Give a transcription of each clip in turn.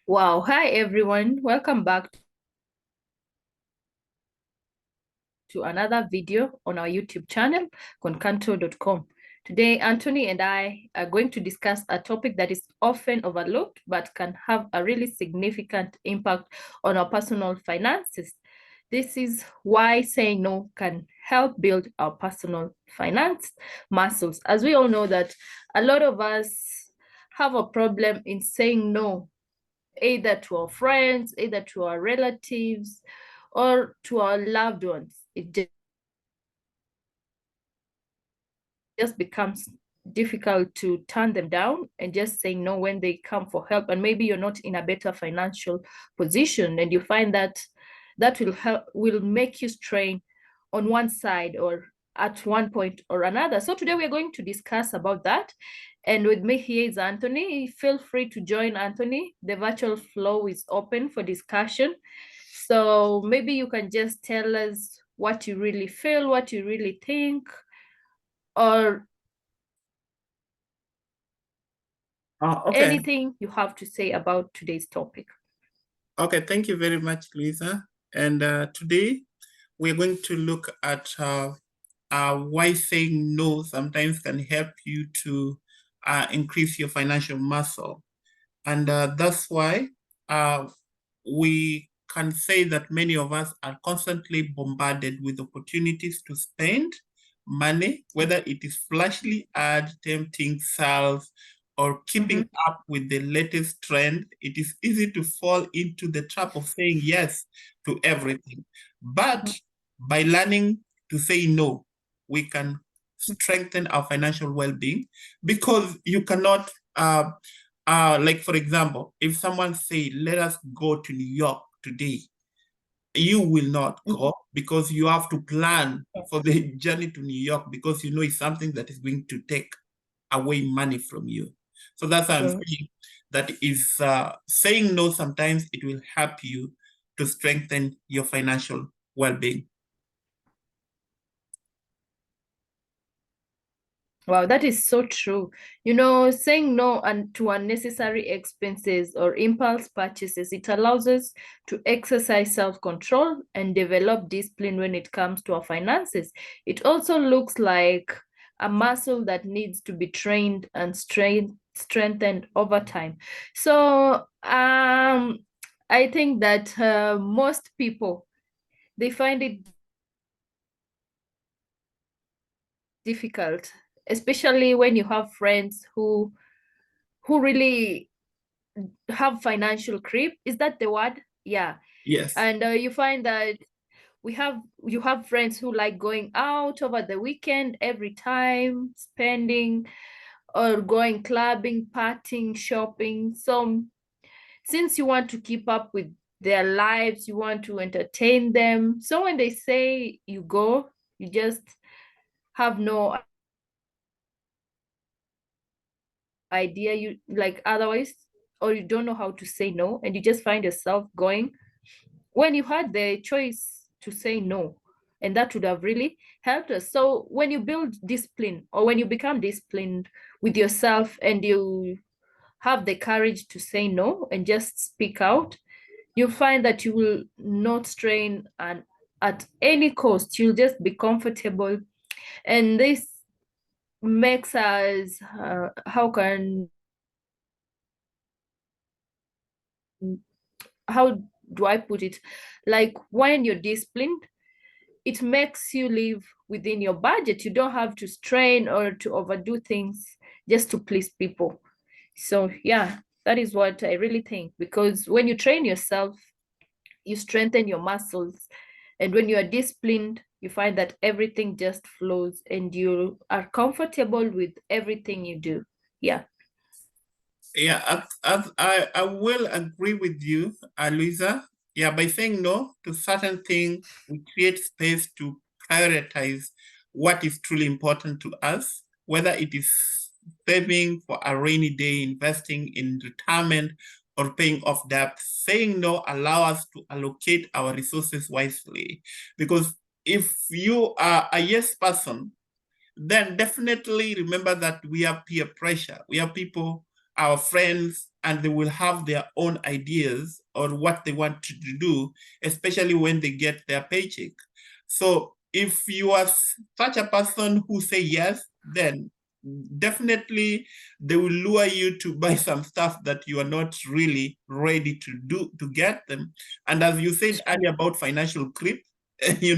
Wow. Hi, everyone. Welcome back to another video on our YouTube channel, Concanto.com. Today, Anthony and I are going to discuss a topic that is often overlooked but can have a really significant impact on our personal finances. This is why saying no can help build our personal finance muscles. As we all know that a lot of us have a problem in saying no, either to our friends, either to our relatives, or to our loved ones. It just becomes difficult to turn them down and just saying no when they come for help. And maybe you're not in a better financial position, and you find that that will make you strain on one side or at one point or another. So today we're going to discuss about that. And with me here is Anthony. Feel free to join, Anthony. The virtual flow is open for discussion. So maybe you can just tell us what you really feel, what you really think, or Okay. anything you have to say about today's topic. Okay, thank you very much, Lisa. And today we're going to look at why saying no sometimes can help you to increase your financial muscle. And that's why we can say that many of us are constantly bombarded with opportunities to spend money, whether it is flashily ad, tempting sales, or keeping up with the latest trend. It is easy to fall into the trap of saying yes to everything. But by learning to say no, we can strengthen our financial well-being, because you cannot like, for example, if someone say, let us go to New York today, you will not go because you have to plan for the journey to New York, because you know it's something that is going to take away money from you. So that's why I'm saying that is saying no sometimes it will help you to strengthen your financial well-being. Wow, that is so true. You know, saying no and to unnecessary expenses or impulse purchases, it allows us to exercise self-control and develop discipline when it comes to our finances. It also looks like a muscle that needs to be trained and strengthened over time. So, I think that most people, they find it difficult, especially when you have friends who really have financial creep. Is that the word? Yeah. Yes. And you find that you have friends who like going out over the weekend every time, spending or going clubbing, partying, shopping. So since you want to keep up with their lives, you want to entertain them. So when they say you go, you just have no idea, you like otherwise, or you don't know how to say no, and you just find yourself going when you had the choice to say no, and that would have really helped us. So when you build discipline, or when you become disciplined with yourself, and you have the courage to say no and just speak out, you'll find that you will not strain, and at any cost you'll just be comfortable. And this makes us how do I put it? Like when you're disciplined, it makes you live within your budget. You don't have to strain or to overdo things just to please people. So yeah, that is what I really think. Because when you train yourself, you strengthen your muscles. And when you are disciplined, you find that everything just flows and you are comfortable with everything you do. Yeah. Yeah, I will agree with you, Luisa. Yeah, by saying no to certain things, we create space to prioritize what is truly important to us, whether it is saving for a rainy day, investing in retirement, or paying off debt. Saying no allows us to allocate our resources wisely. Because if you are a yes person, then definitely remember that we have peer pressure. We have people our friends, and they will have their own ideas on what they want to do, especially when they get their paycheck. So if you are such a person who say yes, then definitely they will lure you to buy some stuff that you are not really ready to get them. And as you said earlier about financial creep, you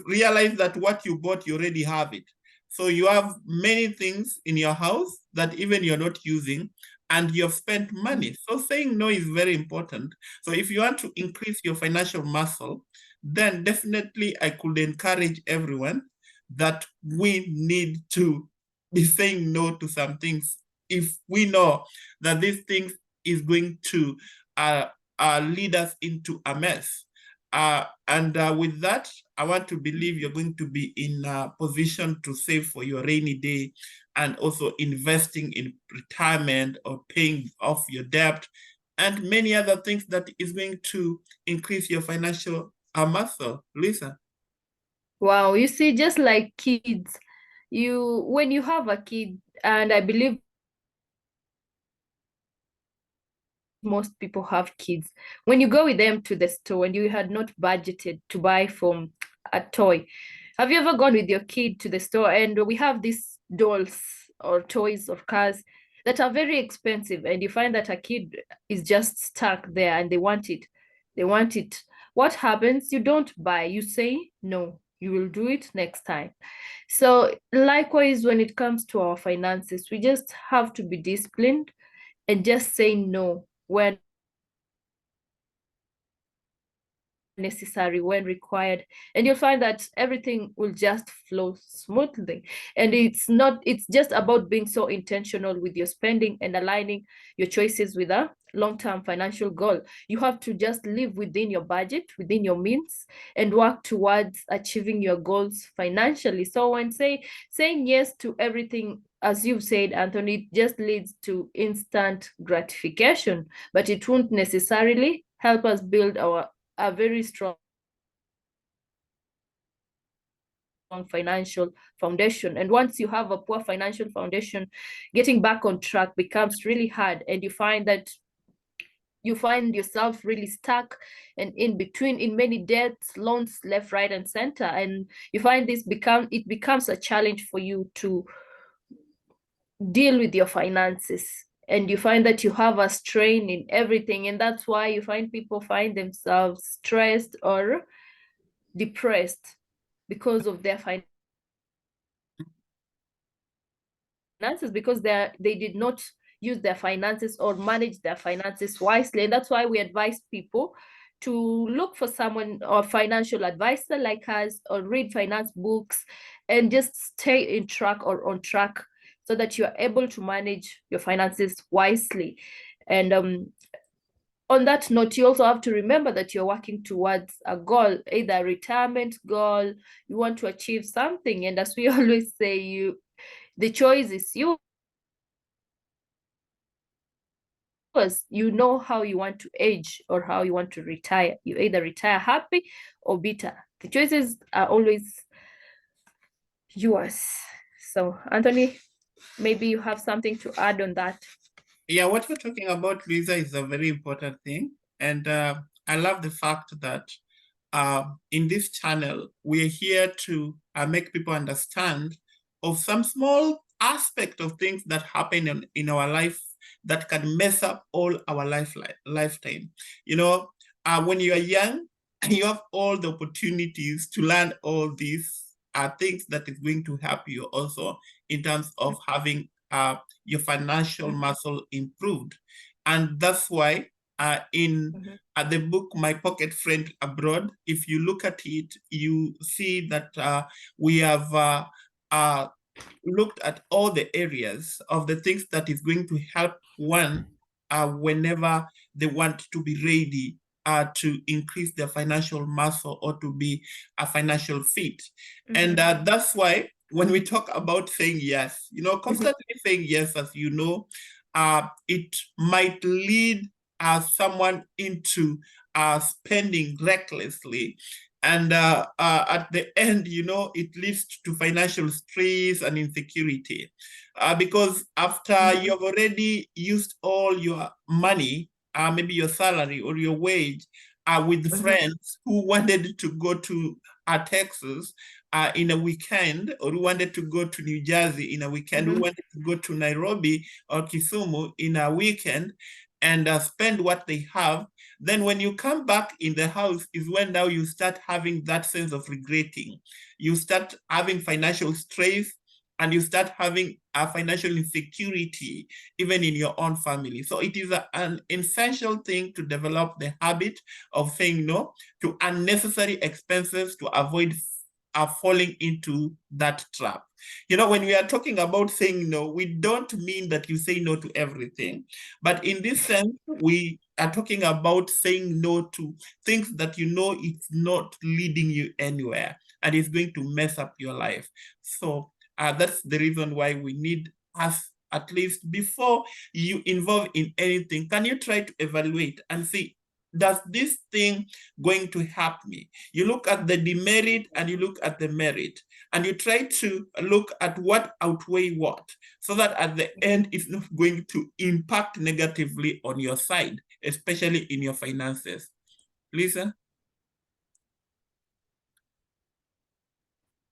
realize that what you bought, you already have it. So you have many things in your house that even you're not using, and you've spent money. So saying no is very important. So if you want to increase your financial muscle, then definitely I could encourage everyone that we need to be saying no to some things if we know that these things is going to lead us into a mess. And with that, I want to believe you're going to be in a position to save for your rainy day, and also investing in retirement or paying off your debt and many other things that is going to increase your financial muscle. Lisa. Wow, you see, just like kids, when you have a kid, and I believe most people have kids, when you go with them to the store and you had not budgeted to buy from a toy, have you ever gone with your kid to the store and we have these dolls or toys or cars that are very expensive, and you find that a kid is just stuck there and they want it. What happens? You don't buy, you say no, you will do it next time. So likewise, when it comes to our finances, we just have to be disciplined and just say no when necessary, when required, and you'll find that everything will just flow smoothly. And it's just about being so intentional with your spending and aligning your choices with a long-term financial goal. You have to just live within your budget, within your means, and work towards achieving your goals financially. So when saying yes to everything, as you've said, Anthony, it just leads to instant gratification, but it won't necessarily help us build a very strong financial foundation. And once you have a poor financial foundation, getting back on track becomes really hard, and you find yourself really stuck and in between, in many debts, loans left, right, and center. And you find it becomes a challenge for you to deal with your finances, and you find that you have a strain in everything. And that's why you find people find themselves stressed or depressed because of their finances, because they did not use their finances or manage their finances wisely. And that's why we advise people to look for someone or financial advisor like us, or read finance books, and just stay in track or on track so that you are able to manage your finances wisely. And on that note, you also have to remember that you're working towards a goal, either a retirement goal, you want to achieve something. And as we always say, the choice is yours. You know how you want to age or how you want to retire. You either retire happy or bitter. The choices are always yours. So, Anthony, maybe you have something to add on that. Yeah, what you're talking about, Lisa, is a very important thing. And I love the fact that in this channel, we're here to make people understand of some small aspect of things that happen in our life that can mess up all our lifetime. When you are young, you have all the opportunities to learn all these things that is going to help you also in terms of having your financial muscle improved. And that's why in the book, My Pocket Friend Abroad, if you look at it, you see that we have looked at all the areas of the things that is going to help one whenever they want to be ready to increase their financial muscle or to be a financial fit. And that's why when we talk about saying yes, constantly saying yes, as you know, it might lead someone into spending recklessly. And at the end, you know, it leads to financial stress and insecurity. Because after you have already used all your money, maybe your salary or your wage, with friends who wanted to go to Texas in a weekend, or who wanted to go to New Jersey in a weekend, who wanted to go to Nairobi or Kisumu in a weekend, and spend what they have, then when you come back in the house is when now you start having that sense of regretting. You start having financial stress, and you start having a financial insecurity even in your own family. So it is an essential thing to develop the habit of saying no to unnecessary expenses to avoid falling into that trap. You know, when we are talking about saying no, we don't mean that you say no to everything. But in this sense, we are talking about saying no to things that you know it's not leading you anywhere and it's going to mess up your life. So that's the reason why we need us, at least before you involve in anything, can you try to evaluate and see, does this thing going to help me? You look at the demerit and you look at the merit, and you try to look at what outweigh what, so that at the end it's not going to impact negatively on your side, especially in your finances. Lisa?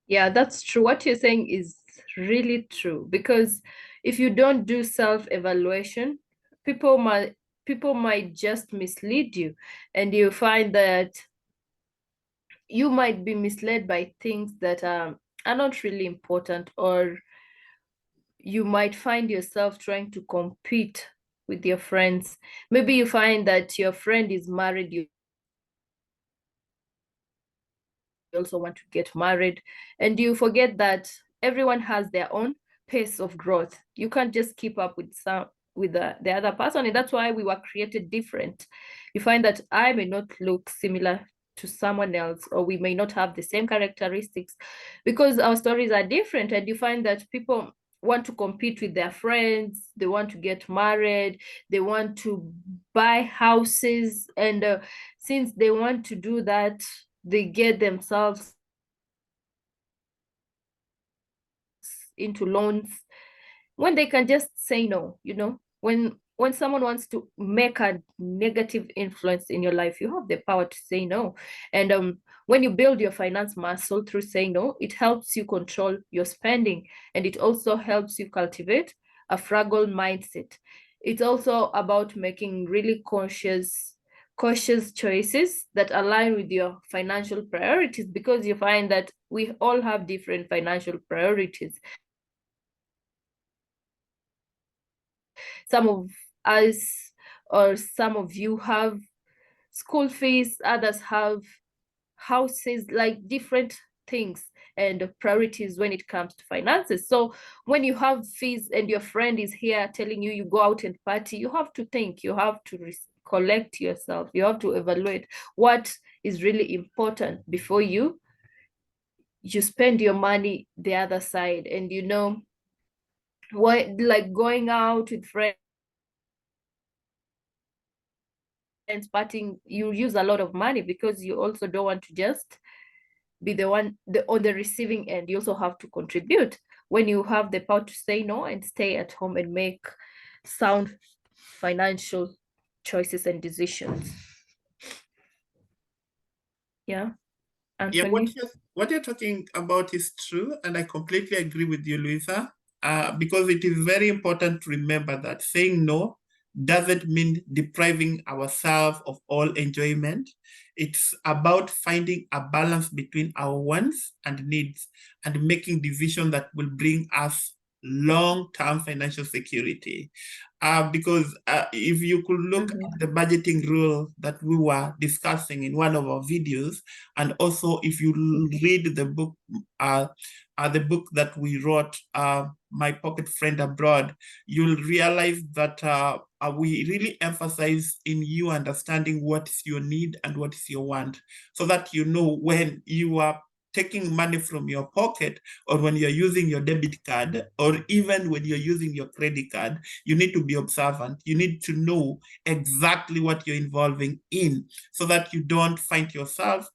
Yeah, that's true. What you're saying is really true, because if you don't do self-evaluation, people might just mislead you, and you find that you might be misled by things that are not really important, or you might find yourself trying to compete with your friends. Maybe you find that your friend is married, you also want to get married, and you forget that everyone has their own pace of growth. You can't just keep up with the other person, and that's why we were created different. You find that I may not look similar to someone else, or we may not have the same characteristics, because our stories are different. And you find that people want to compete with their friends, they want to get married, they want to buy houses, and since they want to do that, they get themselves into loans when they can just say no. You know, when someone wants to make a negative influence in your life, you have the power to say no. And when you build your finance muscle through saying no, it helps you control your spending, and it also helps you cultivate a frugal mindset. It's also about making really cautious choices that align with your financial priorities, because you find that we all have different financial priorities. Some of us, or some of you, have school fees, others have houses, like different things and priorities when it comes to finances. So when you have fees and your friend is here telling you go out and party, you have to think, you have to collect yourself, you have to evaluate what is really important before you spend your money the other side. And you know what, like going out with friends, partying, you use a lot of money, because you also don't want to just be the one on the receiving end. You also have to contribute. When you have the power to say no and stay at home and make sound financial choices and decisions. Yeah, Anthony? Yeah, what you're talking about is true, and I completely agree with you, Luisa, because it is very important to remember that saying no doesn't mean depriving ourselves of all enjoyment. It's about finding a balance between our wants and needs, and making decisions that will bring us long-term financial security. Because if you could look at the budgeting rule that we were discussing in one of our videos, and also if you read the book that we wrote, My Pocket Friend Abroad, you'll realize that we really emphasize in you understanding what is your need and what is your want, so that you know when you are taking money from your pocket, or when you're using your debit card, or even when you're using your credit card, you need to be observant. You need to know exactly what you're involving in, so that you don't find yourself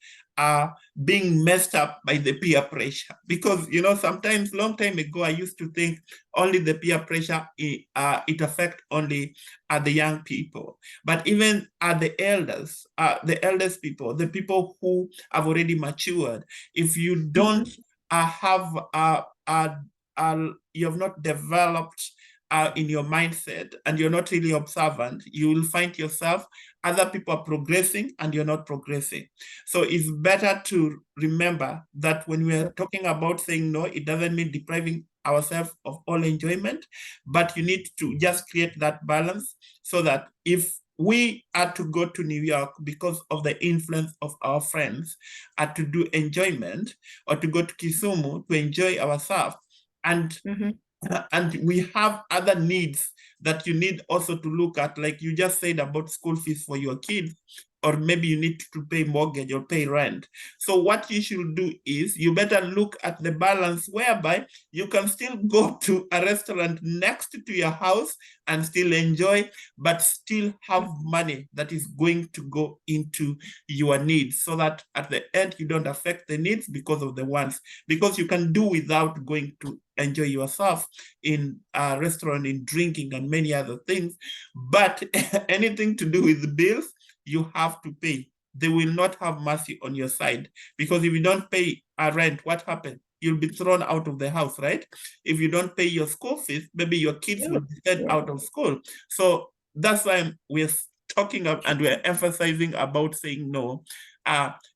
being messed up by the peer pressure. Because, you know, sometimes long time ago, I used to think only the peer pressure, it affects only the young people. But even the eldest people, the people who have already matured, if you don't you have not developed in your mindset and you're not really observant, you will find yourself other people are progressing and you're not progressing. So it's better to remember that when we are talking about saying no, it doesn't mean depriving ourselves of all enjoyment, but you need to just create that balance so that if we are to go to New York because of the influence of our friends to do enjoyment, or to go to Kisumu to enjoy ourselves, and and we have other needs that you need also to look at, like you just said about school fees for your kids, or maybe you need to pay mortgage or pay rent. So what you should do is you better look at the balance whereby you can still go to a restaurant next to your house and still enjoy, but still have money that is going to go into your needs, so that at the end you don't affect the needs because of the wants, because you can do without going to enjoy yourself in a restaurant, in drinking and many other things. But anything to do with the bills, you have to pay. They will not have mercy on your side, because if you don't pay a rent, what happens? You'll be thrown out of the house, right? If you don't pay your school fees, maybe your kids will be sent out of school. So that's why we're talking about and we're emphasizing about saying no.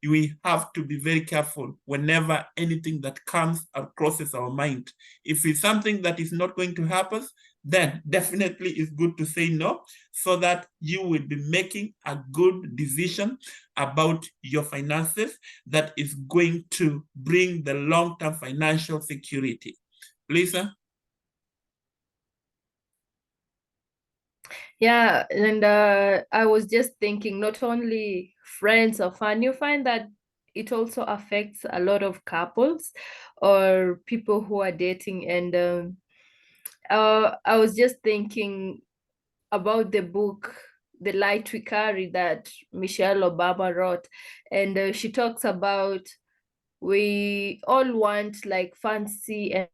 We have to be very careful whenever anything that comes or crosses our mind. If it's something that is not going to help us, then definitely it's good to say no, so that you will be making a good decision about your finances that is going to bring the long-term financial security. Lisa? Yeah, and I was just thinking, not only friends or fun, you find that it also affects a lot of couples or people who are dating. And I was just thinking about the book, The Light We Carry, that Michelle Obama wrote. And she talks about we all want like fancy and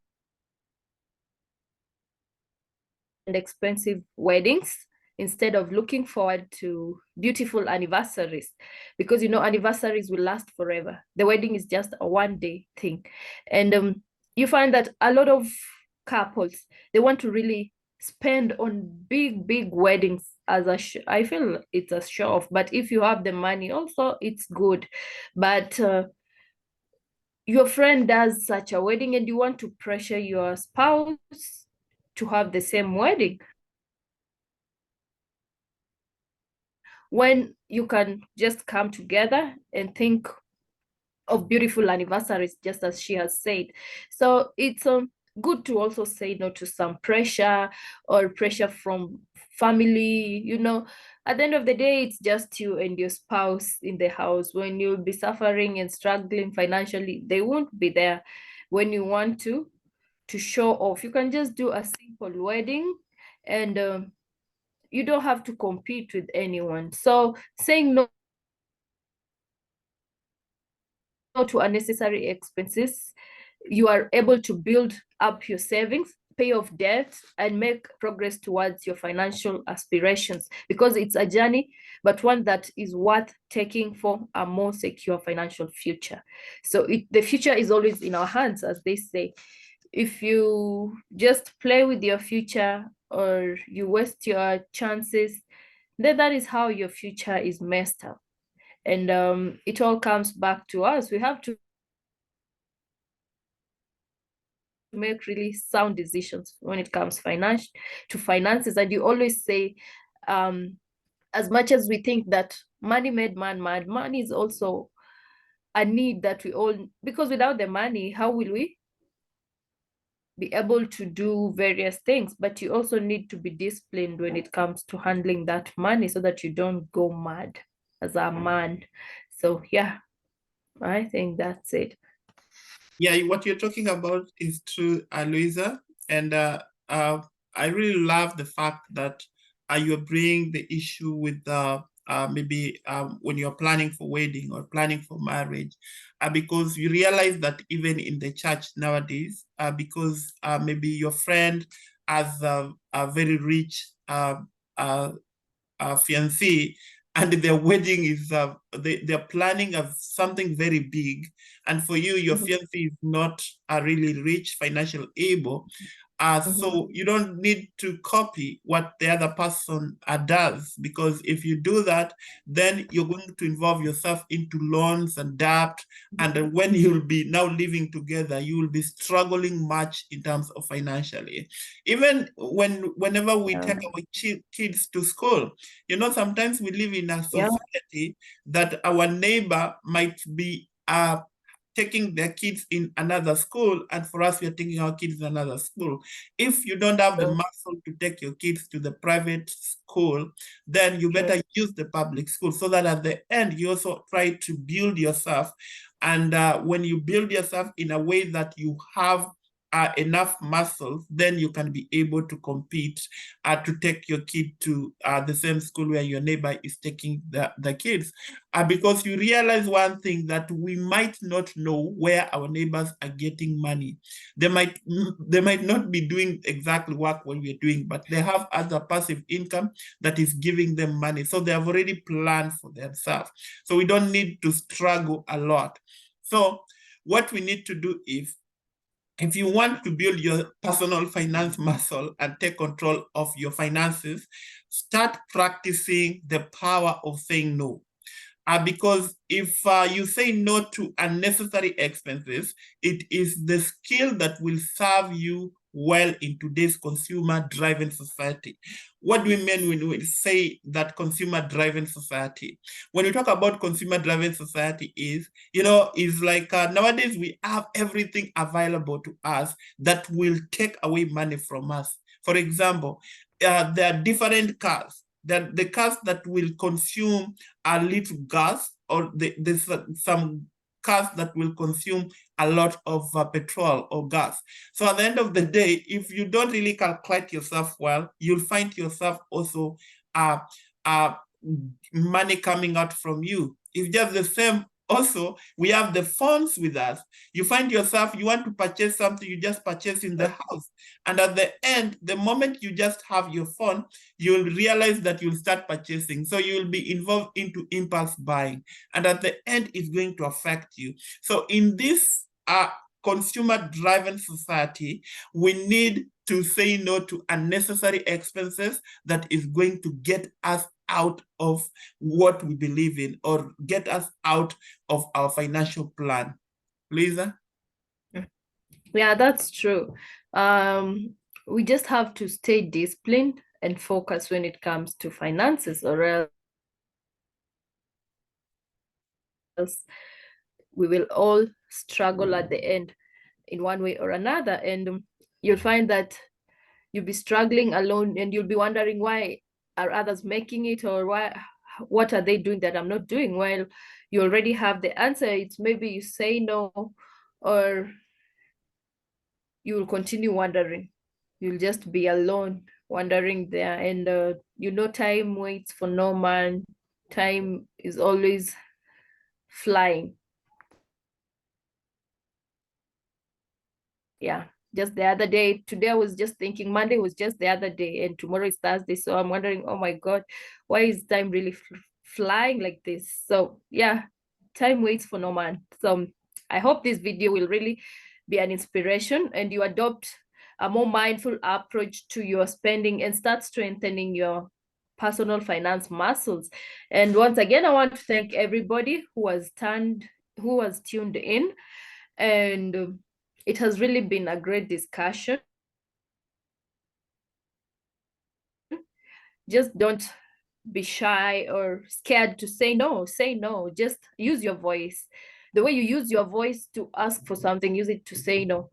expensive weddings instead of looking forward to beautiful anniversaries, because you know anniversaries will last forever. The wedding is just a one-day thing. And you find that a lot of couples, they want to really spend on big weddings as I feel it's a show off, but if you have the money also it's good. But your friend does such a wedding and you want to pressure your spouse to have the same wedding, when you can just come together and think of beautiful anniversaries, just as she has said. So it's good to also say no to some pressure or pressure from family. You know, at the end of the day, it's just you and your spouse in the house. When you'll be suffering and struggling financially, they won't be there. When you want to show off, you can just do a simple wedding, and you don't have to compete with anyone. So saying no to unnecessary expenses, you are able to build up your savings, pay off debt, and make progress towards your financial aspirations, because it's a journey, but one that is worth taking for a more secure financial future. So the future is always in our hands, as they say. If you just play with your future or you waste your chances, then that is how your future is messed up. And it all comes back to us. We have to make really sound decisions when it comes to finances. And you always say, as much as we think that money made man mad, money is also a need that we all, because without the money, how will we be able to do various things? But you also need to be disciplined when it comes to handling that money, so that you don't go mad as a man. So yeah, I think that's it. Yeah, what you're talking about is true, Louisa. And I really love the fact that you're bringing the issue with maybe when you're planning for wedding or planning for marriage, because you realize that even in the church nowadays, because maybe your friend has a very rich fiancé, and their wedding is they're planning of something very big, and for you your fiancé is not really rich, financial able, so you don't need to copy what the other person does, because if you do that, then you're going to involve yourself into loans and debt. And when you'll be now living together, you will be struggling much in terms of financially. Even whenever we take our kids to school, sometimes we live in a society that our neighbor might be taking their kids in another school, and for us, we are taking our kids in another school. If you don't have the muscle to take your kids to the private school, then you better use the public school, so that at the end, you also try to build yourself. And when you build yourself in a way that you have enough muscles, then you can be able to compete to take your kid to the same school where your neighbor is taking the kids. Because you realize one thing, that we might not know where our neighbors are getting money. They might not be doing exactly what we're doing, but they have other passive income that is giving them money. So they have already planned for themselves. So we don't need to struggle a lot. So what we need to do is, if you want to build your personal finance muscle and take control of your finances, start practicing the power of saying no. Because if you say no to unnecessary expenses, it is the skill that will serve you well in today's consumer-driven society. What do we mean when we say that consumer-driven society? When we talk about consumer-driven society is like nowadays we have everything available to us that will take away money from us. For example, there are different cars. The cars that will consume a little gas, or there's some cars that will consume a lot of petrol or gas. So at the end of the day, if you don't really calculate yourself well, you'll find yourself also money coming out from you. It's just the same. Also, we have the phones with us. You find yourself, you want to purchase something, you just purchase in the house. And at the end, the moment you just have your phone, you'll realize that you'll start purchasing. So you'll be involved into impulse buying. And at the end, it's going to affect you. So in this consumer-driven society, we need to say no to unnecessary expenses that is going to get us out of what we believe in, or get us out of our financial plan. Lisa? Yeah, that's true. We just have to stay disciplined and focused when it comes to finances, or else we will all struggle at the end in one way or another. And you'll find that you'll be struggling alone, and you'll be wondering, why are others making it, or what are they doing that I'm not doing? Well, you already have the answer. It's maybe you say no, or you will continue wondering. You'll just be alone wandering there. And time waits for no man. Time is always flying. Yeah, just the other day, today I was just thinking, Monday was just the other day, and tomorrow is Thursday. So I'm wondering, oh my God, why is time really flying like this? So yeah, time waits for no man. So I hope this video will really be an inspiration, and you adopt a more mindful approach to your spending and start strengthening your personal finance muscles. And once again, I want to thank everybody who has tuned in, and it has really been a great discussion. Just don't be shy or scared to say no. Say no. Just use your voice. The way you use your voice to ask for something, use it to say no.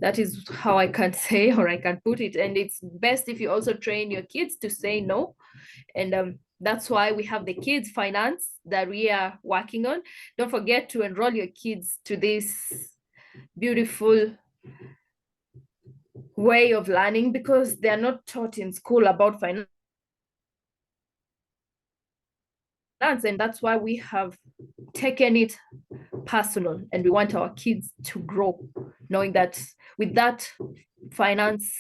That is how I can say, or I can put it. And it's best if you also train your kids to say no. And that's why we have the kids finance that we are working on. Don't forget to enroll your kids to this beautiful way of learning, because they are not taught in school about finance. And that's why we have taken it personal, and we want our kids to grow knowing that with that finance,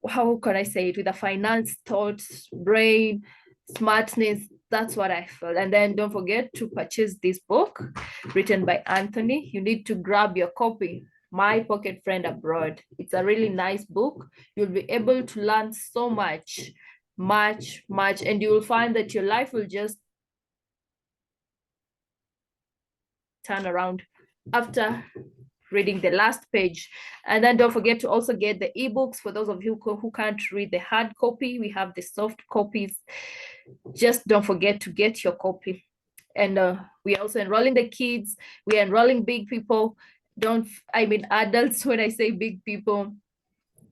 how can I say it, with a finance thought, brain, smartness, that's what I felt. And then don't forget to purchase this book written by Anthony. You need to grab your copy, My Pocket Friend Abroad. It's a really nice book. You'll be able to learn so much, and you will find that your life will just turn around after reading the last page. And then don't forget to also get the ebooks for those of you who can't read the hard copy. We have the soft copies. Just don't forget to get your copy. And we are also enrolling the kids. We are enrolling big people. I mean adults when I say big people.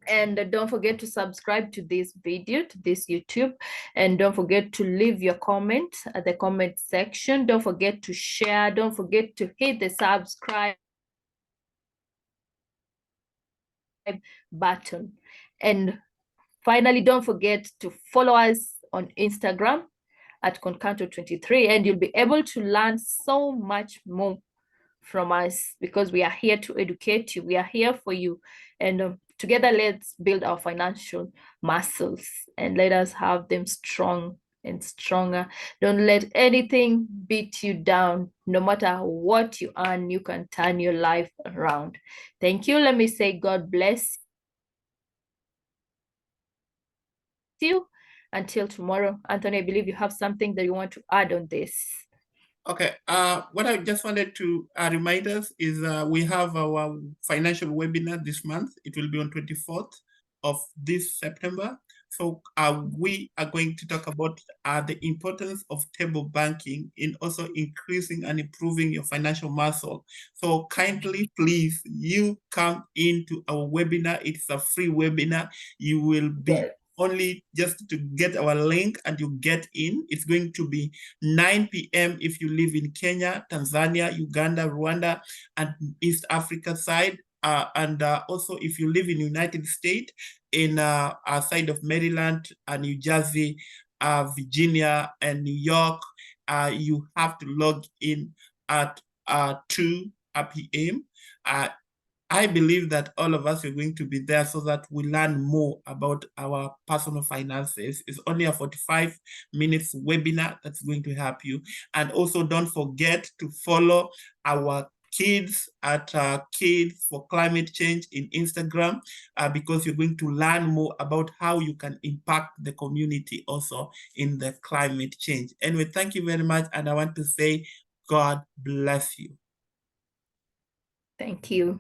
And don't forget to subscribe to this video, to this YouTube. And don't forget to leave your comment at the comment section. Don't forget to share. Don't forget to hit the subscribe button. And finally, don't forget to follow us on Instagram at Concanto23, and you'll be able to learn so much more from us, because we are here to educate you. We are here for you. And together, let's build our financial muscles and let us have them strong and stronger. Don't let anything beat you down. No matter what you earn, you can turn your life around. Thank you. Let me say God bless you. Until tomorrow. Anthony, I believe you have something that you want to add on this. Okay, what I just wanted to remind us is we have our financial webinar this month. It will be on 24th of this September. So we are going to talk about the importance of table banking in also increasing and improving your financial muscle. So kindly, please, you come into our webinar. It's a free webinar. You will be only just to get our link and you get in. It's going to be 9 p.m. if you live in Kenya, Tanzania, Uganda, Rwanda, and East Africa side. And also if you live in United States, in our side of Maryland, New Jersey, Virginia, and New York, you have to log in at 2 p.m. I believe that all of us are going to be there so that we learn more about our personal finances. It's only a 45 minutes webinar that's going to help you. And also don't forget to follow our kids at Kids for Climate Change in Instagram, because you're going to learn more about how you can impact the community also in the climate change. Anyway, thank you very much. And I want to say, God bless you. Thank you.